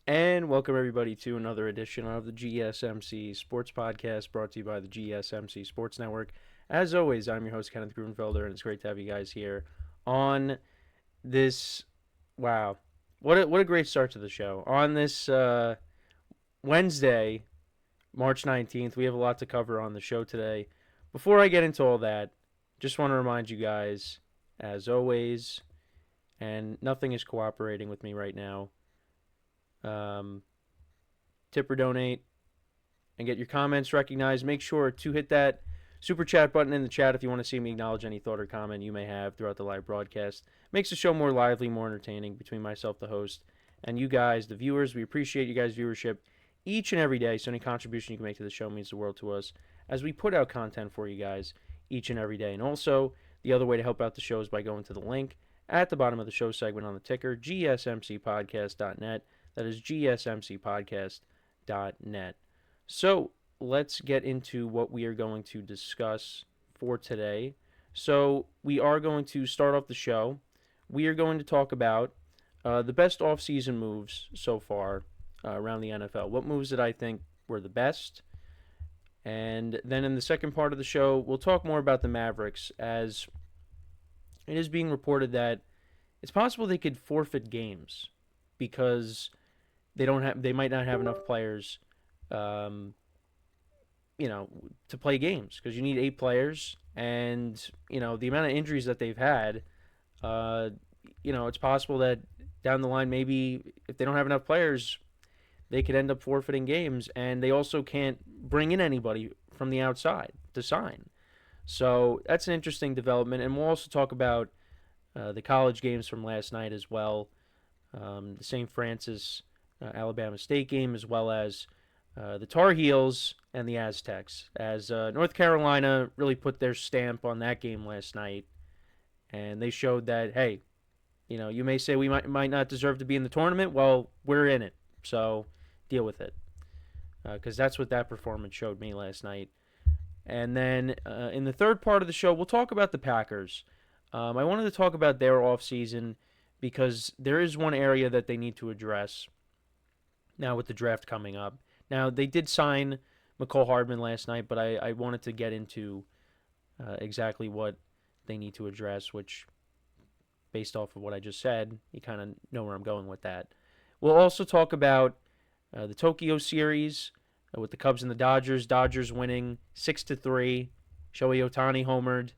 And welcome everybody to another edition of the GSMC Sports Podcast brought to you by the GSMC Sports Network. As always, I'm your host Kenneth Gruenfelder, and it's great to have you guys here on this. Wow, what a great start to the show on this Wednesday, March 19th. We have a lot to cover on the show today. Before I get into all that, just want to remind you guys, as always, and nothing is cooperating with me right now. Um, Tip or donate and get your comments recognized. Make sure to hit that super chat button in the chat if you want to see me acknowledge any thought or comment you may have throughout the live broadcast. Makes the show more lively, more entertaining between myself, the host, and you guys, the viewers. We appreciate you guys' viewership each and every day. So any contribution you can make to the show means the world to us as we put out content for you guys each and every day. And also, the other way to help out the show is by going to the link at the bottom of the show segment on the ticker, gsmcpodcast.net. That is gsmcpodcast.net. So let's get into what we are going to discuss for today. So we are going to start off the show. We are going to talk about the best offseason moves so far around the NFL. What moves that I think were the best. And then in the second part of the show, we'll talk more about the Mavericks, as it is being reported that it's possible they could forfeit games because they might not have enough players um, to play games, because you need 8 players, and the amount of injuries that they've had, uh, it's possible that down the line, maybe if they don't have enough players, they could end up forfeiting games, and they also can't bring in anybody from the outside to sign. So that's an interesting development, and we'll also talk about the college games from last night as well, the St. Francis Alabama State game, as well as the Tar Heels and the Aztecs, as North Carolina really put their stamp on that game last night, and they showed that, hey, you may say we might not deserve to be in the tournament. Well, we're in it, so deal with it, because that's what that performance showed me last night. And then in the third part of the show, we'll talk about the Packers. I wanted to talk about their offseason because there is one area that they need to address now with the draft coming up. Now, they did sign McCole Hardman last night, but I wanted to get into exactly what they need to address, which, based off of what I just said, you kind of know where I'm going with that. We'll also talk about the Tokyo series with the Cubs and the Dodgers. Dodgers winning 6-3. Shohei Ohtani homered.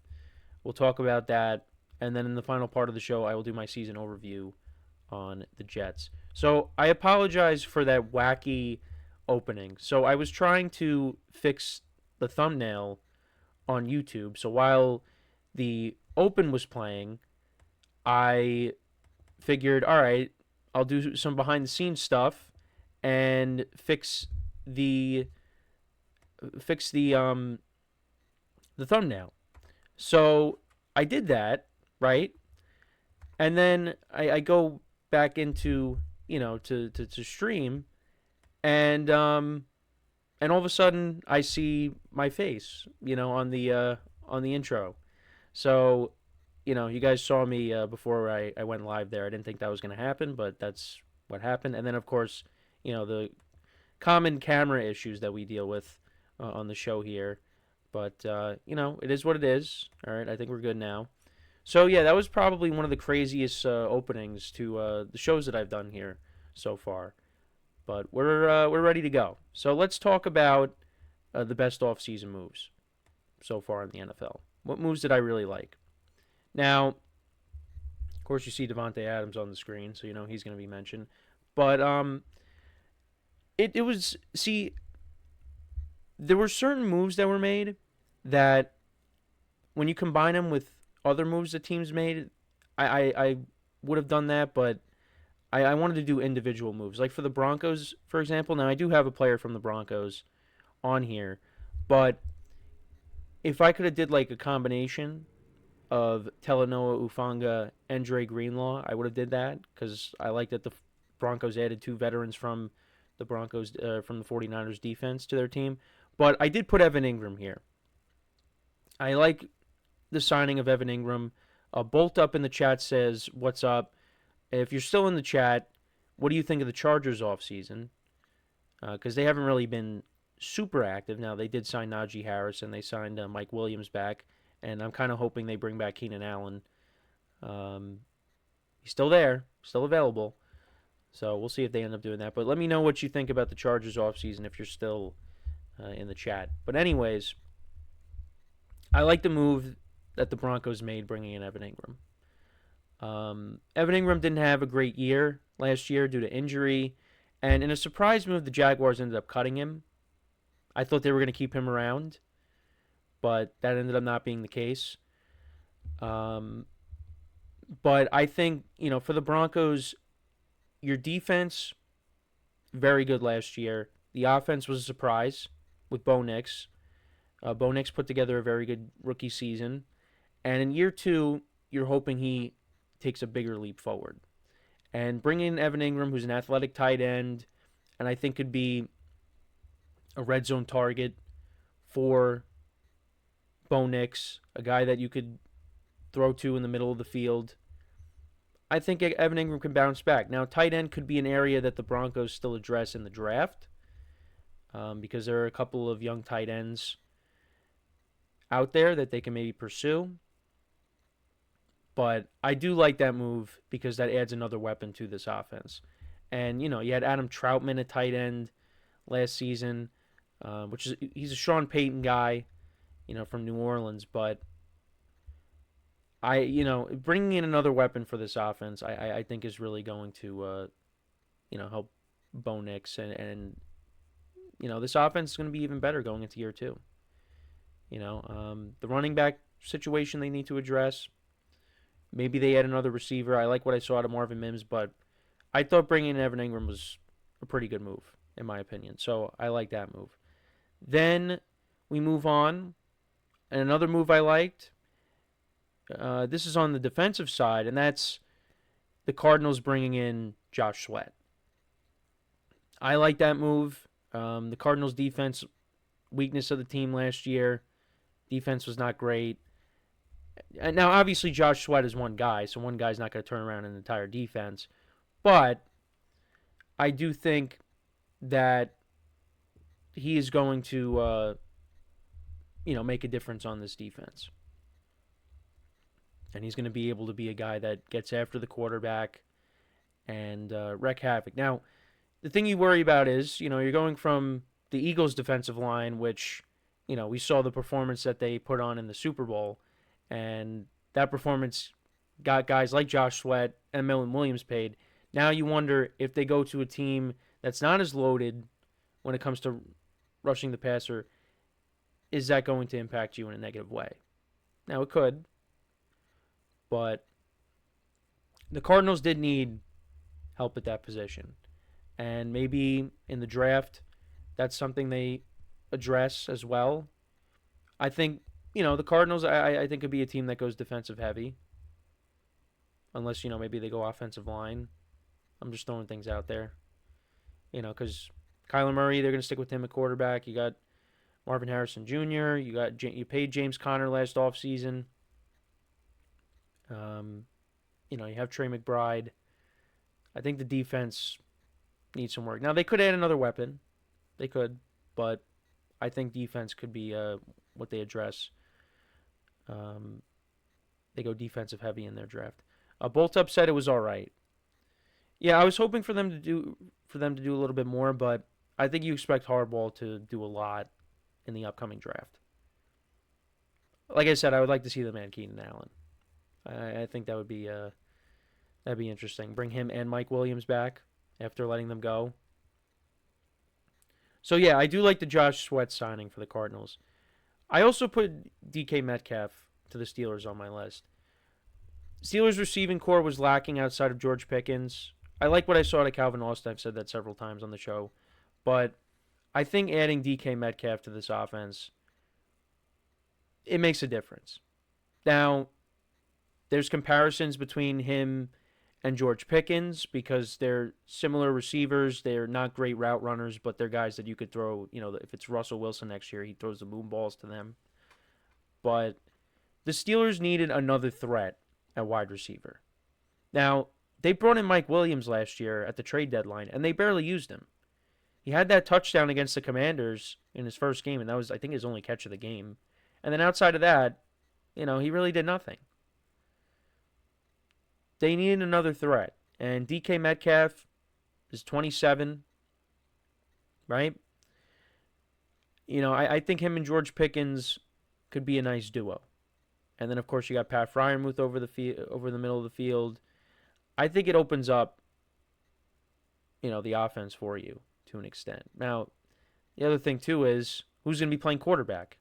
We'll talk about that. And then in the final part of the show, I will do my season overview on the Jets. So I apologize for that wacky opening. So I was trying to fix the thumbnail on YouTube. So while the open was playing, I figured, all right, I'll do some behind the scenes stuff and fix the thumbnail. So I did that, right? And then I go back into to stream, and all of a sudden I see my face, on the intro. So you guys saw me before I went live there. I didn't think that was going to happen, but that's what happened. And then, of course, the common camera issues that we deal with on the show here. But, it is what it is. All right, I think we're good now. So, yeah, that was probably one of the craziest openings to the shows that I've done here so far. But we're ready to go. So let's talk about the best offseason moves so far in the NFL. What moves did I really like? Now, of course, you see Devontae Adams on the screen, so he's going to be mentioned. But it was, see, there were certain moves that were made that, when you combine them with other moves that teams made, I would have done that, but I wanted to do individual moves. Like for the Broncos, for example. Now, I do have a player from the Broncos on here, but if I could have did like a combination of Talanoa Ufanga and Dre Greenlaw, I would have did that, because I like that the Broncos added 2 veterans from the 49ers defense to their team. But I did put Evan Ingram here. I like the signing of Evan Ingram. Bolt Up in the chat says, what's up? If you're still in the chat, What do you think of the Chargers offseason? Because they haven't really been super active. Now, they did sign Najee Harris and they signed Mike Williams back, and I'm kind of hoping they bring back Keenan Allen. Um, he's still there, still available. So we'll see if they end up doing that. But let me know what you think about the Chargers offseason if you're still in the chat. But anyways, I like the move that the Broncos made bringing in Evan Ingram. Evan Ingram didn't have a great year last year due to injury. And in a surprise move, the Jaguars ended up cutting him. I thought they were going to keep him around, but that ended up not being the case. But I think, for the Broncos, your defense, very good last year. The offense was a surprise with Bo Nix. Bo Nix put together a very good rookie season. And in year 2, you're hoping he takes a bigger leap forward. And bringing in Evan Ingram, who's an athletic tight end, and I think could be a red zone target for Bo Nix, a guy that you could throw to in the middle of the field. I think Evan Ingram can bounce back. Now, tight end could be an area that the Broncos still address in the draft because there are a couple of young tight ends out there that they can maybe pursue. But I do like that move because that adds another weapon to this offense. And, you had Adam Troutman at tight end last season, he's a Sean Payton guy, from New Orleans. But bringing in another weapon for this offense, I think is really going to, help Bo Nix. And this offense is going to be even better going into year 2. The running back situation they need to address. Maybe they add another receiver. I like what I saw out of Marvin Mims, but I thought bringing in Evan Ingram was a pretty good move, in my opinion. So I like that move. Then we move on. And another move I liked, this is on the defensive side, and that's the Cardinals bringing in Josh Sweat. I like that move. The Cardinals' defense, weakness of the team last year, defense was not great. Now, obviously, Josh Sweat is one guy, so one guy's not going to turn around an entire defense. But I do think that he is going to, make a difference on this defense. And he's going to be able to be a guy that gets after the quarterback and wreak havoc. Now, the thing you worry about is, you're going from the Eagles' defensive line, which, we saw the performance that they put on in the Super Bowl. And that performance got guys like Josh Sweat and Millen Williams paid. Now you wonder if they go to a team that's not as loaded when it comes to rushing the passer, is that going to impact you in a negative way? Now it could, but the Cardinals did need help at that position. And maybe in the draft, that's something they address as well. I think the Cardinals, I think, could be a team that goes defensive heavy. Unless, maybe they go offensive line. I'm just throwing things out there. Because Kyler Murray, they're going to stick with him at quarterback. You got Marvin Harrison Jr. You paid James Conner last offseason. You have Trey McBride. I think the defense needs some work. Now, they could add another weapon. They could. But I think defense could be what they address. They go defensive heavy in their draft. Boltup said it was all right. Yeah, I was hoping for them to do a little bit more, but I think you expect Harbaugh to do a lot in the upcoming draft. Like I said, I would like to see the man Keenan Allen. I think that'd be interesting. Bring him and Mike Williams back after letting them go. So yeah, I do like the Josh Sweat signing for the Cardinals. I also put DK Metcalf to the Steelers on my list. Steelers' receiving core was lacking outside of George Pickens. I like what I saw out of Calvin Austin. I've said that several times on the show. But I think adding DK Metcalf to this offense, it makes a difference. Now, there's comparisons between him and George Pickens because they're similar receivers. They're not great route runners, but they're guys that you could throw. If it's Russell Wilson next year, he throws the boom balls to them. But the Steelers needed another threat at wide receiver. Now, They brought in Mike Williams last year at the trade deadline, and they barely used him. He had that touchdown against the Commanders in his first game, and that was, I think, his only catch of the game. And then outside of that, he really did nothing. They needed another threat, and DK Metcalf is 27, right? I think him and George Pickens could be a nice duo. And then, of course, you got Pat Fryermuth over the middle of the field. I think it opens up, the offense for you to an extent. Now, the other thing, too, is who's going to be playing quarterback?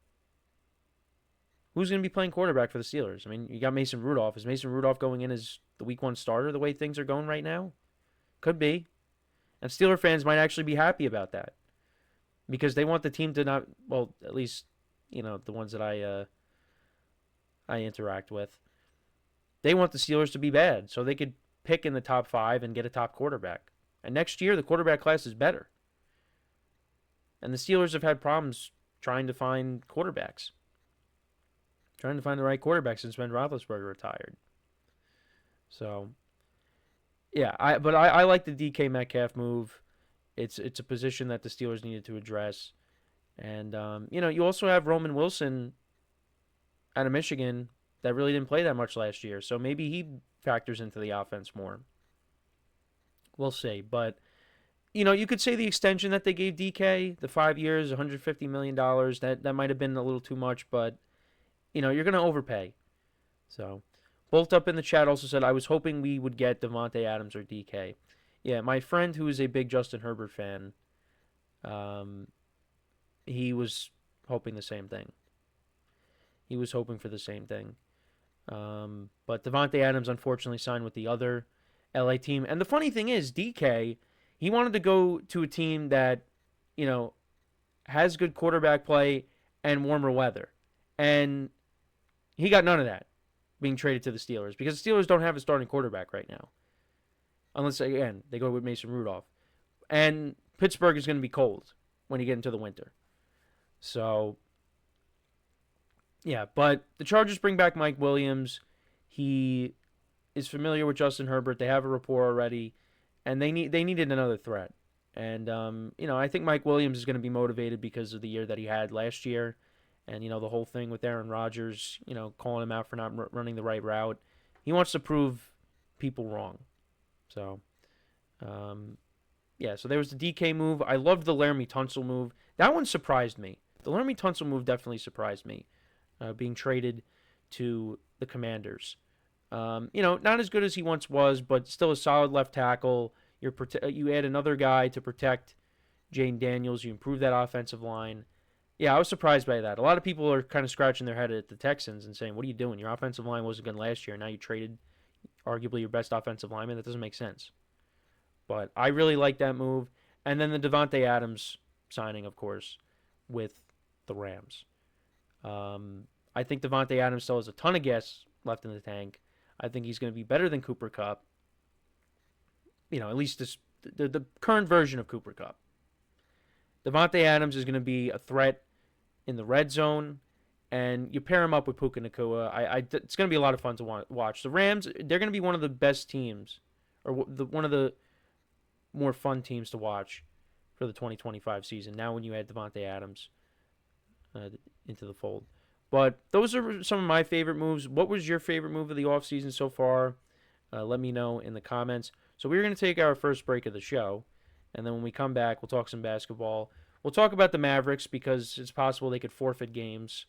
Who's going to be playing quarterback for the Steelers? I mean, you got Mason Rudolph. Is Mason Rudolph going in as the week 1 starter the way things are going right now? Could be. And Steeler fans might actually be happy about that because they want the team to not, well, at least, the ones that I interact with. They want the Steelers to be bad so they could pick in the top 5 and get a top quarterback. And next year, the quarterback class is better. And the Steelers have had problems trying to find quarterbacks. Trying to find the right quarterback since Ben Roethlisberger retired. So, yeah, I like the DK Metcalf move. It's a position that the Steelers needed to address. And, you also have Roman Wilson out of Michigan that really didn't play that much last year. So maybe he factors into the offense more. We'll see. But, you could say the extension that they gave DK, the 5 years, $150 million, that might have been a little too much, but, you're going to overpay. So, Bolt Up in the chat also said, I was hoping we would get Devontae Adams or DK. Yeah, my friend who is a big Justin Herbert fan, he was hoping the same thing. He was hoping for the same thing. But Devontae Adams unfortunately signed with the other LA team. And the funny thing is, DK, he wanted to go to a team that, has good quarterback play and warmer weather. And he got none of that being traded to the Steelers because the Steelers don't have a starting quarterback right now. Unless, again, they go with Mason Rudolph. And Pittsburgh is going to be cold when you get into the winter. So, yeah, but the Chargers bring back Mike Williams. He is familiar with Justin Herbert. They have a rapport already, and they needed another threat. And I think Mike Williams is going to be motivated because of the year that he had last year, and the whole thing with Aaron Rodgers, calling him out for not running the right route. He wants to prove people wrong. So, so there was the DK move. I loved the Laramie Tunsil move. That one surprised me. The Laramie Tunsil move definitely surprised me. Being traded to the Commanders. Not as good as he once was, but still a solid left tackle. You add another guy to protect Jane Daniels. You improve that offensive line. Yeah, I was surprised by that. A lot of people are kind of scratching their head at the Texans and saying, what are you doing? Your offensive line wasn't good last year. Now you traded arguably your best offensive lineman. That doesn't make sense. But I really like that move. And then the Devontae Adams signing, of course, with the Rams. I think Devontae Adams still has a ton of gas left in the tank. I think he's going to be better than Cooper Kupp. At least the current version of Cooper Kupp. Devontae Adams is going to be a threat in the red zone, and you pair him up with Puka Nacua. It's going to be a lot of fun to watch. The Rams, they're going to be one of the best teams, or one of the more fun teams to watch for the 2025 season. Now when you add Devontae Adams into the fold. But those are some of my favorite moves. What was your favorite move of the offseason so far? Let me know in the comments. So we're going to take our first break of the show. And then when we come back, we'll talk some basketball. We'll talk about the Mavericks because it's possible they could forfeit games.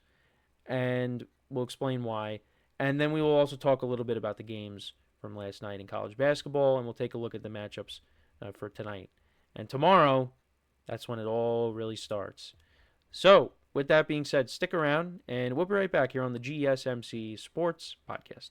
And we'll explain why. And then we will also talk a little bit about the games from last night in college basketball. And we'll take a look at the matchups for tonight. And tomorrow, that's when it all really starts. So, with that being said, stick around, and we'll be right back here on the GSMC Sports Podcast.